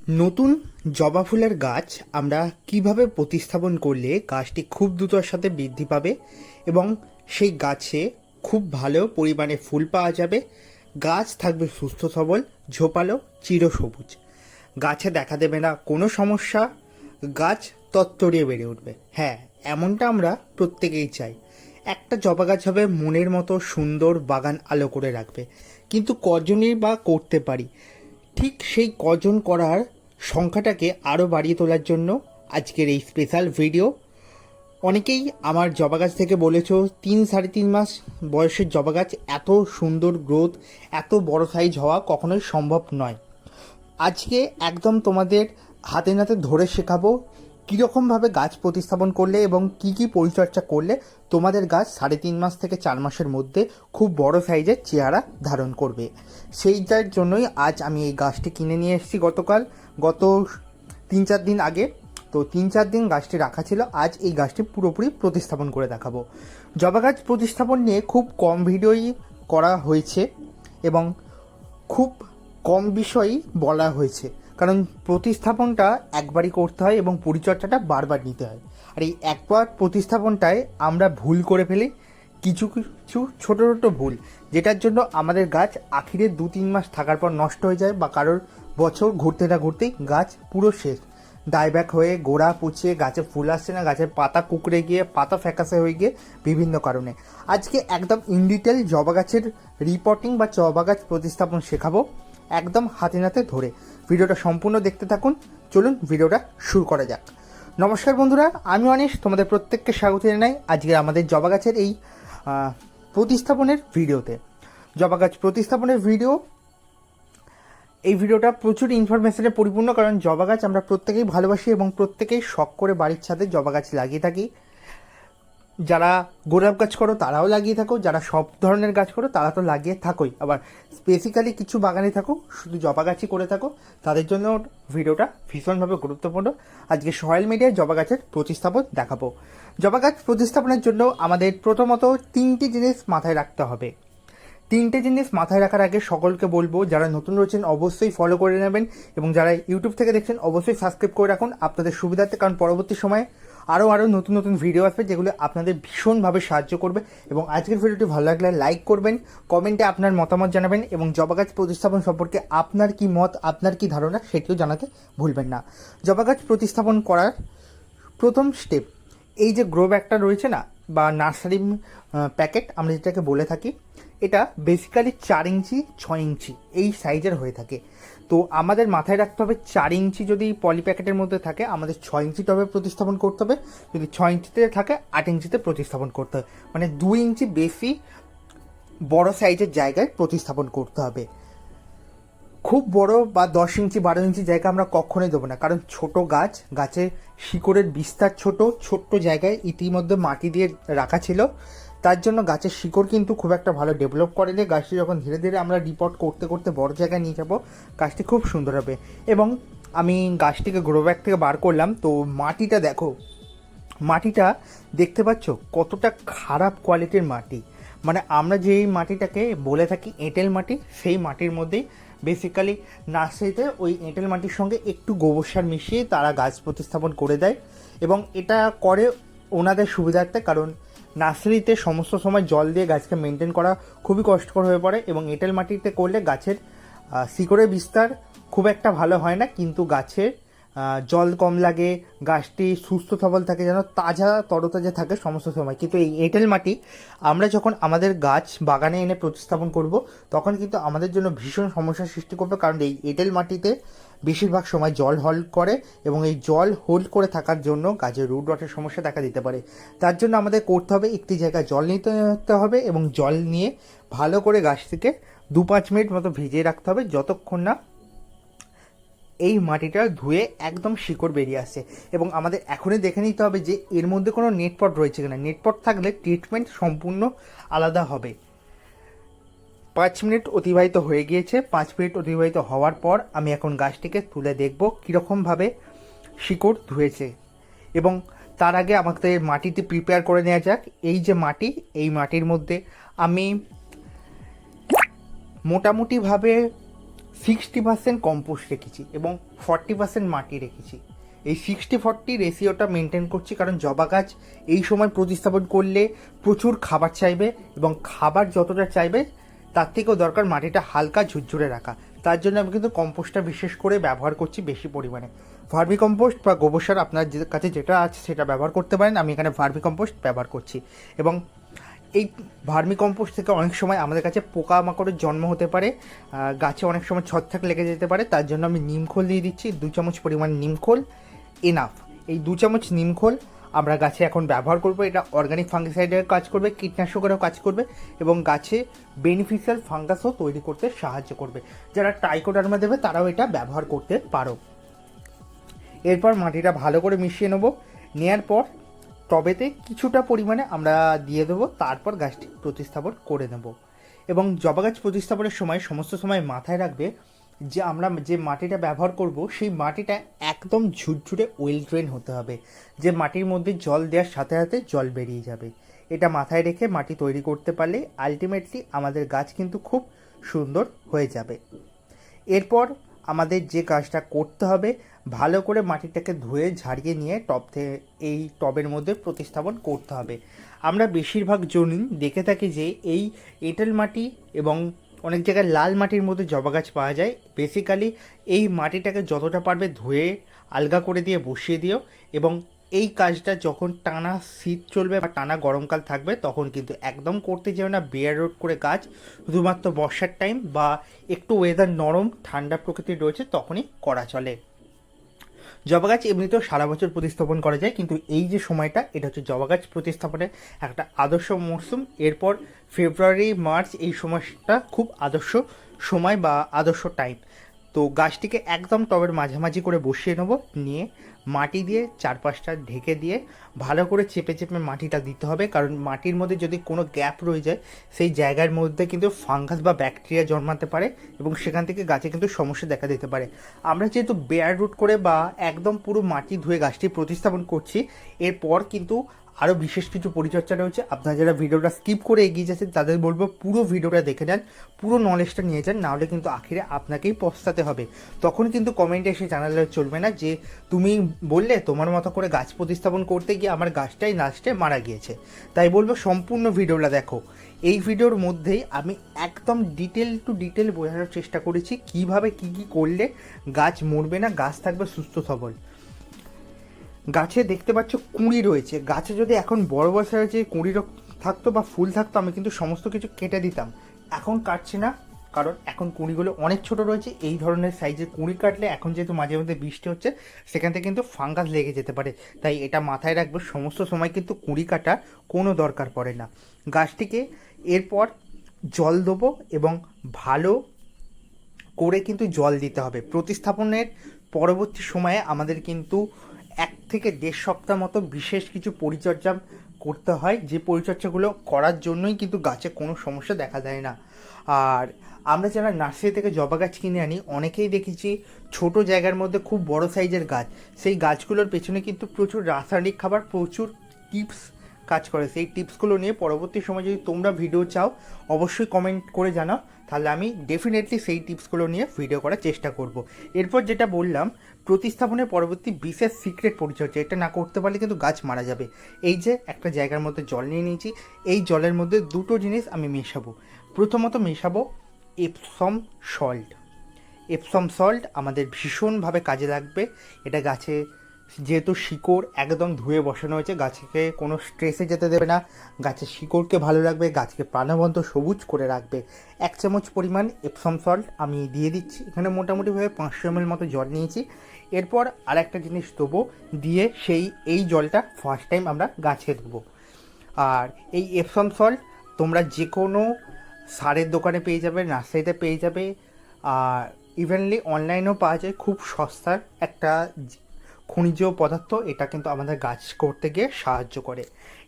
নতুন জবা ফুলের গাছ আমরা কিভাবে প্রতিস্থাপন করলে গাছটি খুব দ্রুতর সাথে বৃদ্ধি পাবে এবং সেই গাছে খুব ভালো পরিমাণে ফুল পাওয়া যাবে, গাছ থাকবে সুস্থ সবল, ঝোপালো, চিরসবুজ, গাছে দেখা দেবে না কোনো সমস্যা, গাছ তত্তরিয়ে বেড়ে উঠবে। হ্যাঁ, এমনটা আমরা প্রত্যেকেই চাই। একটা জবা গাছ হবে মনের মতো সুন্দর, বাগান আলো করে রাখবে। কিন্তু কজনই বা করতে পারি? ঠিক সেই কজন করার সংখ্যাটাকে আরও বাড়িয়ে তোলার জন্য আজকের এই স্পেশাল ভিডিও। অনেকেই আমার জবা গাছ থেকে বলেছো 3-3.5 মাস বয়সের জবা গাছ এত সুন্দর গ্রোথ, এত বড় সাইজ হওয়া কখনোই সম্ভব নয়। আজকে একদম তোমাদের হাতে নাতে ধরে শেখাবো কীরকমভাবে গাছ প্রতিস্থাপন করলে এবং কি কি পরিচর্যা করলে তোমাদের গাছ 3.5 মাস থেকে 4 মাসের মধ্যে খুব বড় সাইজের চেহারা ধারণ করবে। সেইটার জন্যই আজ আমি এই গাছটি কিনে নিয়ে এসেছি গত 3-4 দিন আগে। তো 3-4 দিন গাছটি রাখা ছিল, আজ এই গাছটি পুরোপুরি প্রতিস্থাপন করে দেখাবো। জবা গাছ প্রতিস্থাপন নিয়ে খুব কম ভিডিওই করা হয়েছে এবং খুব কম বিষয়ই বলা হয়েছে, কারণ প্রতিস্থাপনটা একবারই করতে হয় এবং পরিচর্যাটা বারবার নিতে হয়। আর এই একবার প্রতিস্থাপনটায় আমরা ভুল করে ফেলি, কিছু কিছু ছোটো ছোটো ভুল, যেটার জন্য আমাদের গাছ আখিরে 2-3 মাস থাকার পর নষ্ট হয়ে যায় বা কারোর বছর ঘুরতে না ঘুরতেই গাছ পুরো শেষ, ডাইব্যাক হয়ে, গোড়া পচে, গাছে ফুল আসছে না, গাছের পাতা কুকড়ে গিয়ে, পাতা ফ্যাকাসে হয়ে গিয়ে বিভিন্ন কারণে। আজকে একদম ইন ডিটেল জবা গাছের রিপোর্টিং বা জবা গাছ প্রতিস্থাপন শেখাবো, একদম হাতে নাতে ধরে। ভিডিওটা সম্পূর্ণ দেখতে থাকুন। চলুন ভিডিওটা শুরু করা যাক। নমস্কার বন্ধুরা, আমি অনিশ, তোমাদের প্রত্যেককে স্বাগত জানাই আজকে আমাদের জবা গাছের এই প্রতিস্থাপনের ভিডিওতে। জবা গাছ প্রতিস্থাপনের ভিডিও, এই ভিডিওটা প্রচুর ইনফরমেশনে পরিপূর্ণ, কারণ জবা গাছ আমরা প্রত্যেকেই ভালোবাসি এবং প্রত্যেকেই শখ করে বাড়ির ছাদে জবা গাছ লাগিয়ে থাকি। যারা গোলাপ গাছ করো তারাও লাগিয়ে থাকো, যারা সব ধরনের গাছ করো তারা তো লাগিয়ে থাকোই, আবার স্পেসিক্যালি কিছু বাগানে থাকো শুধু জবা গাছই করে থাকো, তাদের জন্য ভিডিওটা ভীষণভাবে গুরুত্বপূর্ণ। আজকে সোশ্যাল মিডিয়ায় জবা গাছের প্রতিস্থাপন দেখাবো। জবা গাছ প্রতিস্থাপনের জন্য আমাদের প্রথমত 3টি জিনিস মাথায় রাখতে হবে। 3টে জিনিস মাথায় রাখার আগে সকলকে বলবো, যারা নতুন রয়েছেন অবশ্যই ফলো করে নেবেন এবং যারা ইউটিউব থেকে দেখছেন অবশ্যই সাবস্ক্রাইব করে রাখুন আপনাদের সুবিধার্থে, কারণ পরবর্তী সময়ে আরও নতুন নতুন ভিডিও আসবে যেগুলো আপনাদের ভীষণভাবে সাহায্য করবে। এবং আজকের ভিডিওটি ভালো লাগলে লাইক করবেন, কমেন্টে আপনার মতামত জানাবেন এবং জবা গাছ প্রতিস্থাপন সম্পর্কে আপনার কি মত, আপনার কি ধারণা সেটিও জানাতে ভুলবেন না। জবা গাছ প্রতিস্থাপন করার প্রথম স্টেপ, এই যে গ্রো ব্যাগটা রয়েছে না বা নার্সারি প্যাকেট আমরা যেটাকে বলে থাকি, এটা বেসিক্যালি 4 ইঞ্চি 6 ইঞ্চি এই সাইজের হয়ে থাকে। তো আমাদের মাথায় রাখতে হবে 4 ইঞ্চি যদি পলি প্যাকেটের মধ্যে থাকে আমাদের 6 ইঞ্চি টবে প্রতিস্থাপন করতে হবে, যদি 6 ইঞ্চিতে থাকে 8 ইঞ্চিতে প্রতিস্থাপন করতে হবে, মানে 2 ইঞ্চি বেশি বড় সাইজের জায়গায় প্রতিস্থাপন করতে হবে। খুব বড় বা 10 ইঞ্চি 12 ইঞ্চি জায়গা আমরা কখনোই দেবো না, কারণ ছোট গাছের শিকড়ের বিস্তার ছোট্ট জায়গায় ইতিমধ্যে মাটি দিয়ে রাখা ছিল, তার জন্য গাছের শিকড় কিন্তু খুব একটা ভালো ডেভেলপ করেনি। গাছটি যখন ধীরে ধীরে আমরা রিপোর্ট করতে করতে বড় জায়গায় নিয়ে যাব, গাছটি খুব সুন্দর হবে। এবং আমি গাছটিকে গ্রো ব্যাগ থেকে বার করলাম, তো মাটিটা দেখো, মাটিটা দেখতে পাচ্ছ কতটা খারাপ কোয়ালিটির মাটি, মানে আমরা যেই মাটিটাকে বলে থাকি এঁটেল মাটি, সেই মাটির মধ্যেই বেসিক্যালি নার্সারিতে ওই এঁটেল মাটির সঙ্গে একটু গোবর সার মিশিয়ে তারা গাছ প্রতিস্থাপন করে দেয় এবং এটা করে ওনাদের সুবিধার্থে, কারণ নার্সারিতে সমস্ত সময় জল দিয়ে গাছকে মেনটেন করা খুবই কষ্টকর হয়ে পড়ে এবং এঁটেল মাটিতে করলে গাছের শিকড়ের বিস্তার খুব একটা ভালো হয় না, কিন্তু গাছের জল কম লাগে, গাছটি সুস্থ সবল থাকে, যেন তাজা তরতাজা থাকে সমস্ত সময়। কিন্তু এই এঁটেল মাটি আমরা যখন আমাদের গাছ বাগানে এনে প্রতিস্থাপন করব তখন কিন্তু আমাদের জন্য ভীষণ সমস্যার সৃষ্টি করবে, কারণ এই এঁটেল মাটিতে বেশিরভাগ সময় জল হোল্ড করে এবং এই জল হোল্ড করে থাকার জন্য গাছের রুট রটের সমস্যা দেখা দিতে পারে। তার জন্য আমাদের করতে হবে একটি জায়গায় জল নিতে হবে এবং জল নিয়ে ভালো করে গাছটিকে 2-5 মিনিট মতো ভিজিয়ে রাখতে হবে, যতক্ষণ না এই মাটিটা ধুয়ে একদম শিকড় বেরিয়ে আসে। এবং আমাদের এখনই দেখে নিতে হবে যে এর মধ্যে কোনো নেটপট রয়েছে কিনা, নেটপট থাকলে ট্রিটমেন্ট সম্পূর্ণ আলাদা হবে। 5 মিনিট অতিবাহিত হয়ে গিয়েছে। 5 মিনিট অতিবাহিত হওয়ার পর আমি এখন গাছটিকে তুলে দেখব কীরকমভাবে শিকড় ধুয়েছে। এবং তার আগে আমাকে মাটিতে প্রিপেয়ার করে নেওয়া যাক। এই যে মাটি, এই মাটির মধ্যে আমি মোটামুটিভাবে 60% কম্পোস্ট রেখেছি এবং 40% মাটি রেখেছি। এই 60-40 রেশিওটা মেনটেন করছি, কারণ জবা গাছ এই সময় প্রতিস্থাপন করলে প্রচুর খাবার চাইবে, এবং খাবার যতটা চাইবে তার থেকেও দরকার মাটিটা হালকা ঝুরঝুরে রাখা। তার জন্য আমি কিন্তু কম্পোস্টটা বিশেষ করে ব্যবহার করছি বেশি পরিমাণে। ভার্মি কম্পোস্ট বা গোবর সার আপনার কাছে যেটা আছে সেটা ব্যবহার করতে পারেন। আমি এখানে ভার্মি কম্পোস্ট ব্যবহার করছি, এবং এই ভার্মি কম্পোস্ট থেকে অনেক সময় আমাদের কাছে পোকামাকড়ের জন্ম হতে পারে, গাছে অনেক সময় ছত্রাক লেগে যেতে পারে। তার জন্য আমি নিমখোল দিয়ে দিচ্ছি 2 চামচ পরিমাণ নিমখোল এনাফ। এই 2 চামচ নিমখোল আমরা গাছে এখন ব্যবহার করব। এটা অর্গানিক ফাঙ্গিসাইডের কাজ করবে, কীটনাশকেরও কাজ করবে, এবং গাছে বেনিফিশিয়াল ফাঙ্গাসও তৈরি করতে সাহায্য করবে। যারা ট্রাইকোডার্মা দেবে তারাও এটা ব্যবহার করতে পারো। এরপর মাটিটা ভালো করে মিশিয়ে নেব। নেওয়ার পর টবেতে কিছুটা পরিমাণে আমরা দিয়ে দেবো, তারপর গাছটি প্রতিস্থাপন করে নেব। এবং জবা গাছ প্রতিস্থাপনের সময় সমস্ত সময় মাথায় রাখবে যে আমরা যে মাটিটা ব্যবহার করব সেই মাটিটা একদম ঝুরঝুরে ওয়েল ড্রেন হতে হবে, যে মাটির মধ্যে জল দেওয়ার সাথে সাথে জল বেরিয়ে যাবে। এটা মাথায় রেখে মাটি তৈরি করতে পারলে আলটিমেটলি আমাদের গাছ কিন্তু খুব সুন্দর হয়ে যাবে। এরপর আমাদের যে কাজটা করতে হবে, ভালো করে মাটিটাকে ধুয়ে ঝাড়িয়ে নিয়ে এই টবের মধ্যে প্রতিস্থাপন করতে হবে। আমরা বেশিরভাগ জনই দেখে থাকি যে এই এঁটেল মাটি এবং অনেক জায়গায় লাল মাটির মধ্যে জবা গাছ পাওয়া যায়। বেসিক্যালি এই মাটিটাকে যতটা পারবে ধুয়ে আলগা করে দিয়ে বসিয়ে দিও, এবং এই কাজটা যখন টানা শীত চলবে বা টানা গরমকাল থাকবে তখন কিন্তু একদম করতে যেও না বেয়ার রোড করে গাছ। শুধুমাত্র বর্ষার টাইম বা একটু ওয়েদার নরম ঠান্ডা প্রকৃতির রয়েছে তখনই করা চলে। জবা গাছ এমনিতেও সারা বছর প্রতিস্থাপন করা যায়, কিন্তু এই যে সময়টা এটা হচ্ছে জবা গাছ প্রতিস্থাপনের একটা আদর্শ মরশুম। এরপর ফেব্রুয়ারি মার্চ এই সময়টা খুব আদর্শ সময় বা আদর্শ টাইম। তো গাছটিকে একদম টবের মাঝামাঝি করে বসিয়ে নেবো, নিয়ে মাটি দিয়ে চারপাশটা ঢেকে দিয়ে ভালো করে চেপে চেপে মাটিটা দিতে হবে, কারণ মাটির মধ্যে যদি কোনো গ্যাপ রয়ে যায় সেই জায়গার মধ্যে কিন্তু ফাঙ্গাস বা ব্যাকটেরিয়া জন্মাতে পারে, এবং সেখান থেকে গাছে কিন্তু সমস্যা দেখা দিতে পারে। আমরা যেহেতু বেয়ার রুট করে বা একদম পুরো মাটি ধুয়ে গাছটি প্রতিস্থাপন করছি, এরপর কিন্তু আরও বিশেষ কিছু পরিচর্যা রয়েছে। আপনারা যারা ভিডিওটা স্কিপ করে এগিয়ে যাচ্ছেন তাদের বলবো পুরো ভিডিওটা দেখে নেন, পুরো নলেজটা নিয়ে যান, নাহলে কিন্তু আখিরে আপনাকেই পস্তাতে হবে। তখন কিন্তু কমেন্টে এসে জানালে চলবে না যে তুমি বললে তোমার মতো করে গাছ প্রতিস্থাপন করতে গিয়ে আমার গাছটাই লাস্টে মারা গিয়েছে। তাই বলবো সম্পূর্ণ ভিডিওটা দেখো। এই ভিডিওর মধ্যেই আমি একদম ডিটেল টু ডিটেল বোঝানোর চেষ্টা করেছি কিভাবে কী কী করলে গাছ মরবে না, গাছ থাকবে সুস্থ সবল। গাছে দেখতে পাচ্ছ কুঁড়ি রয়েছে, গাছে যদি এখন বড় বড় সাইজে কুঁড়ি থাকতো বা ফুল থাকতো আমি কিন্তু সমস্ত কিছু কেটে দিতাম। এখন কাটছি না, কারণ এখন কুঁড়িগুলো অনেক ছোট রয়েছে। এই ধরনের সাইজের কুঁড়ি কাটলে এখন যেহেতু মাঝে মধ্যে বৃষ্টি হচ্ছে সেখান থেকে কিন্তু ফাঙ্গাস লেগে যেতে পারে, তাই এটা মাথায় রাখবে। সমস্ত সময় কিন্তু কুঁড়ি কাটা কোনো দরকার পড়ে না। গাছটিকে এরপর জল দেবো, এবং ভালো করে কিন্তু জল দিতে হবে। প্রতিস্থাপনের পরবর্তী সময়ে আমাদের কিন্তু 1 থেকে 1.5 সপ্তাহ মতো বিশেষ কিছু পরিচর্যা করতে হয়, যে পরিচর্যাগুলো করার জন্যই কিন্তু গাছে কোনো সমস্যা দেখা দেয় না। আর আমরা যারা নার্সারি থেকে জবা গাছ কিনে আনি অনেকেই দেখেছি ছোট জায়গার মধ্যে খুব বড় সাইজের গাছ, সেই গাছগুলোর পেছনে কিন্তু প্রচুর রাসায়নিক খাবার, প্রচুর টিপস কাজ করে। সেই টিপসগুলো নিয়ে পরবর্তী সময় যদি তোমরা ভিডিও চাও অবশ্যই কমেন্ট করে জানাও, তাহলে আমি ডেফিনেটলি সেই টিপসগুলো নিয়ে ভিডিও করার চেষ্টা করব। এরপর যেটা বললাম প্রতিস্থাপনের পরবর্তী বিশেষ সিক্রেট পরিচর্যা, এটা না করতে পারলে কিন্তু গাছ মারা যাবে। এই যে একটা জায়গার মধ্যে জল নিয়ে নিয়েছি, এই জলের মধ্যে 2টো জিনিস আমি মেশাবো। প্রথমত মেশাবো এপসম সল্ট। এপসম সল্ট আমাদের ভীষণভাবে কাজে লাগবে। এটা গাছে যেহেতু শিকড় একদম ধুয়ে বসানো হয়েছে, গাছকে কোনো স্ট্রেসে যেতে দেবে না, গাছের শিকড়কে ভালো রাখবে, গাছকে প্রাণবন্ত সবুজ করে রাখবে। 1 চামচ পরিমাণ এপসম সল্ট আমি দিয়ে দিচ্ছি। এখানে মোটামুটিভাবে 500 ml মতো জল নিয়েছি। এরপর আর একটা জিনিস দেবো, দিয়ে এই জলটা ফার্স্ট টাইম আমরা গাছে দেবো। আর এই এপসম সল্ট তোমরা যে কোনো সারের দোকানে পেয়ে যাবে, নার্সারিতে পেয়ে যাবে, আর ইভেনলি অনলাইনেও পাওয়া যায়। খুব সস্তার একটা খনিজ পদার্থ, এটা কিন্তু আমাদের গাছ করতে গিয়ে সাহায্য করে।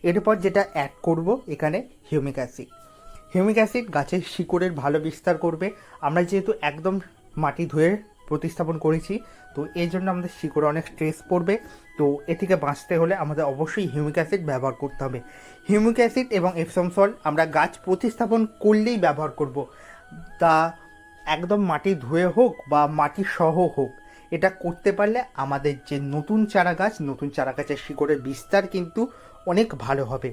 এরপর যেটা অ্যাড করব এখানে হিউমিক অ্যাসিড। হিউমিক অ্যাসিড গাছের শিকড়ের ভালো বিস্তার করবে। আমরা যেহেতু একদম মাটি ধুয়ে প্রতিস্থাপন করেছি, তো এই জন্য আমাদের শিকড়ে অনেক স্ট্রেস পড়বে। তো এ থেকে বাঁচতে হলে আমাদের অবশ্যই হিউমিক অ্যাসিড ব্যবহার করতে হবে। হিউমিক অ্যাসিড এবং এপসম সল্ট আমরা গাছ প্রতিস্থাপন করলেই ব্যবহার করব। তা একদম মাটি ধুয়ে হোক বা মাটি সহ হোক, এটা করতে পারলে আমাদের যে নতুন চারা গাছের শিকড়ের বিস্তার কিন্তু অনেক ভালো হবে।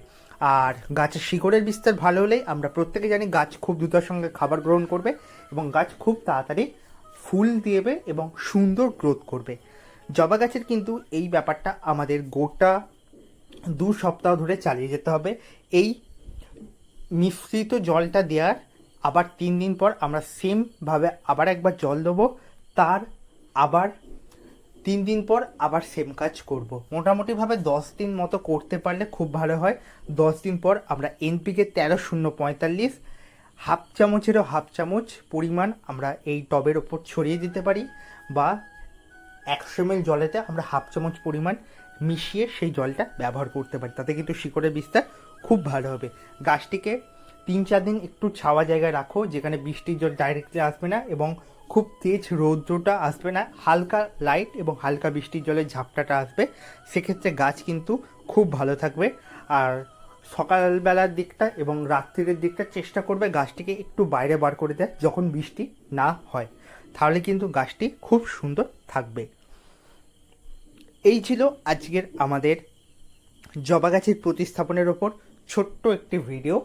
আর গাছের শিকড়ের বিস্তার ভালো হলেই আমরা প্রত্যেকে জানি গাছ খুব দ্রুতর সঙ্গে খাবার গ্রহণ করবে এবং গাছ খুব তাড়াতাড়ি ফুল দেবে এবং সুন্দর গ্রোথ করবে। জবা গাছের কিন্তু এই ব্যাপারটা আমাদের গোটা 2 সপ্তাহ ধরে চালিয়ে যেতে হবে। এই মিশ্রিত জলটা দেওয়ার আবার 3 দিন পর আমরা সেমভাবে আবার একবার জল দেবো, তার আবার 3 দিন পর আবার সেম কাজ করব। মোটামুটিভাবে 10 দিন মতো করতে পারলে খুব ভালো হয়। 10 দিন পর আমরা এনপিকে 13-0-45 হাফ চামচেরও হাফ চামচ পরিমাণ আমরা এই টবের ওপর ছড়িয়ে দিতে পারি, বা 100 ml জলেতে আমরা হাফ চামচ পরিমাণ মিশিয়ে সেই জলটা ব্যবহার করতে পারি। তাতে কিন্তু শিকড়ের বিস্তার খুব ভালো হবে। গাছটিকে 3-4 দিন একটু ছাওয়া জায়গায় রাখো, যেখানে বৃষ্টির জল ডাইরেক্টলি আসবে না এবং খুব তেজ রৌদ্রটা আসবে না, হালকা লাইট এবং হালকা বৃষ্টির জলের ঝাপটাটা আসবে। সেক্ষেত্রে গাছ কিন্তু খুব ভালো থাকবে। আর সকালবেলার দিকটা এবং রাত্রির দিকটা চেষ্টা করবে গাছটিকে একটু বাইরে বার করে দেয় যখন বৃষ্টি না হয়, তাহলে কিন্তু গাছটি খুব সুন্দর থাকবে। এই ছিল আজকের আমাদের জবা গাছের প্রতিস্থাপনের ওপর ছোট্ট একটি ভিডিও।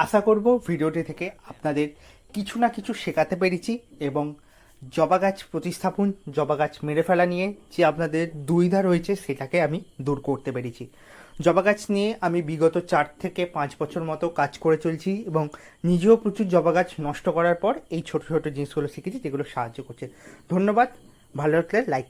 আশা করব ভিডিওটি থেকে আপনাদের কিছু না কিছু শেখাতে পেরেছি এবং জবা গাছ প্রতিস্থাপন, জবা গাছ মেরে ফেলা নিয়ে যে আপনাদের দুবিধা রয়েছে সেটাকে আমি দূর করতে পেরেছি। জবা গাছ নিয়ে আমি বিগত 4 থেকে 5 বছর মতো কাজ করে চলছি এবং নিজেও প্রচুর জবা গাছ নষ্ট করার পর এই ছোট ছোট জিনিসগুলো শিখেছি, যেগুলো সাহায্য করছে। ধন্যবাদ। ভালো লাগলে লাইক